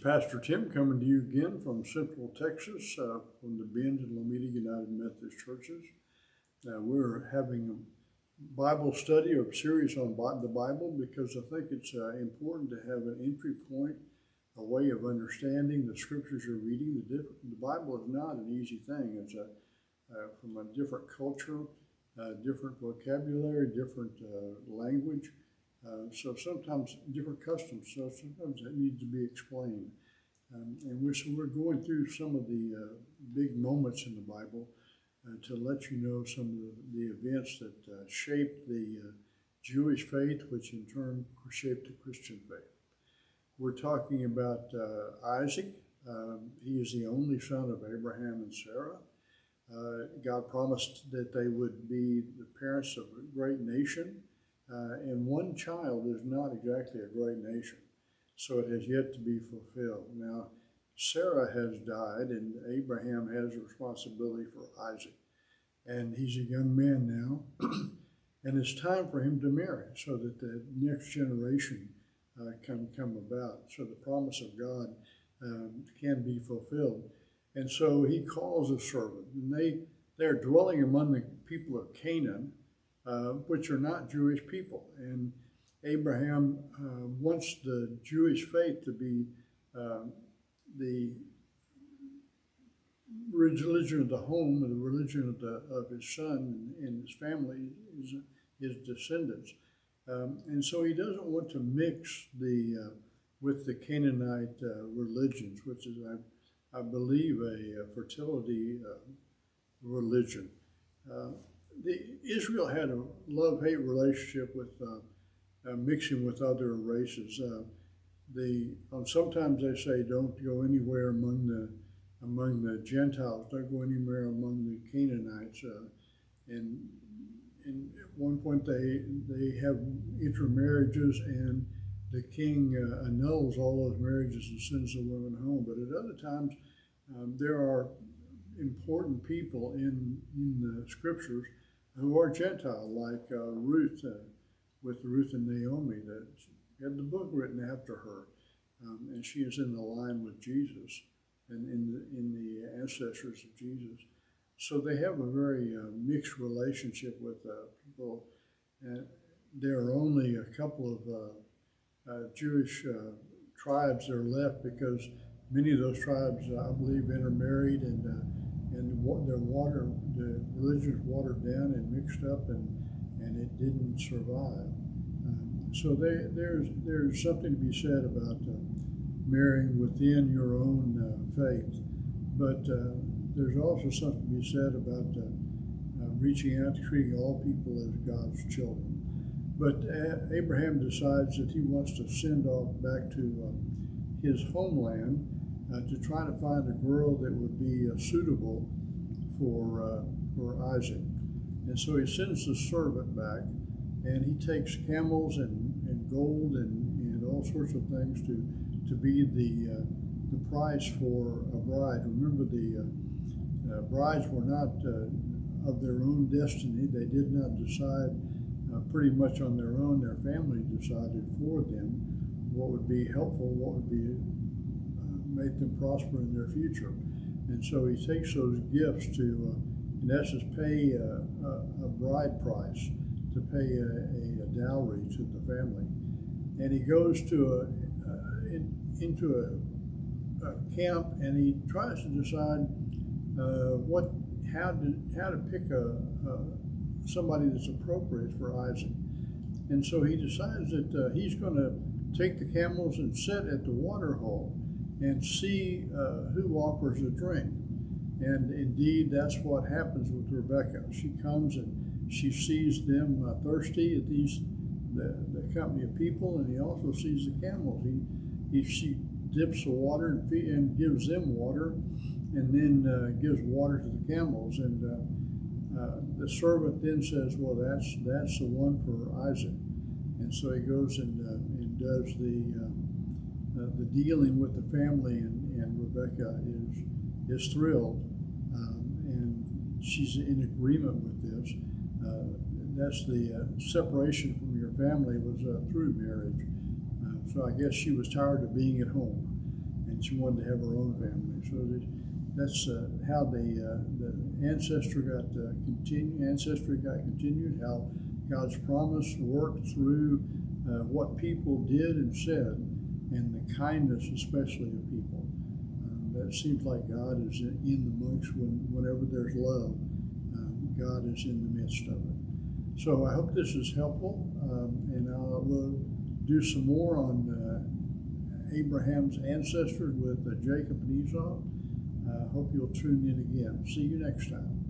Pastor Tim coming to you again from Central Texas, from the Bend and Lomita United Methodist Churches. We're having a Bible study or series on the Bible because I think it's important to have an entry point, a way of understanding the scriptures you're reading. The Bible is not an easy thing. It's from a different culture, different vocabulary, different language. So sometimes different customs, so sometimes that needs to be explained. We're going through some of the big moments in the Bible to let you know some of the events that shaped the Jewish faith, which in turn shaped the Christian faith. We're talking about Isaac. He is the only son of Abraham and Sarah. God promised that they would be the parents of a great nation. And one child is not exactly a great nation, so it has yet to be fulfilled. Now, Sarah has died, and Abraham has a responsibility for Isaac. And he's a young man now, and it's time for him to marry so that the next generation can come about, so the promise of God can be fulfilled. And so he calls a servant, and they're dwelling among the people of Canaan, which are not Jewish people. And Abraham wants the Jewish faith to be the religion of the home, and the religion of his son and his family, his descendants. And so he doesn't want to mix with the Canaanite religions, which is, I believe, a fertility religion. Israel had a love-hate relationship with mixing with other races. Sometimes they say don't go anywhere among the Gentiles, don't go anywhere among the Canaanites. And at one point they have intermarriages, and the king annuls all those marriages and sends the women home. But at other times there are important people in the scriptures who are Gentile, like Ruth, with Ruth and Naomi, that had the book written after her, and she is in the line with Jesus and in the ancestors of Jesus. So they have a very mixed relationship with people. There are only a couple of Jewish tribes that are left because many of those tribes, I believe, intermarried, and the religion was watered down and mixed up, and it didn't survive. So there's something to be said about marrying within your own faith, but there's also something to be said about reaching out to treating all people as God's children. But Abraham decides that he wants to send off back to his homeland to try to find a girl that would be suitable for Isaac. And so he sends the servant back, and he takes camels and gold and all sorts of things to be the price for a bride. Remember, the brides were not of their own destiny. They did not decide pretty much on their own. Their family decided for them what would be helpful, what would be make them prosper in their future. And so he takes those gifts to, in essence, pay a bride price, to pay a dowry to the family. And he goes into a camp, and he tries to decide how to pick somebody that's appropriate for Isaac. And so he decides that he's going to take the camels and sit at the water hole and see who offers a drink. And indeed, that's what happens with Rebecca. She comes and she sees them thirsty at the company of people, and he also sees the camels. She dips the water and gives them water, and then gives water to the camels. And the servant then says, "Well, that's the one for Isaac." And so he goes and does the dealing with the family, and Rebecca is thrilled, and she's in agreement with this. That's the separation from your family was through marriage. So I guess she was tired of being at home, and each one to have her own family. So that's how the ancestry got continued. How God's promise worked through what people did and said, and the kindness, especially of people. That seems like God is in the midst whenever there's love. God is in the midst of it. So I hope this is helpful, and we'll do some more on Abraham's ancestors with Jacob and Esau. I hope you'll tune in again. See you next time.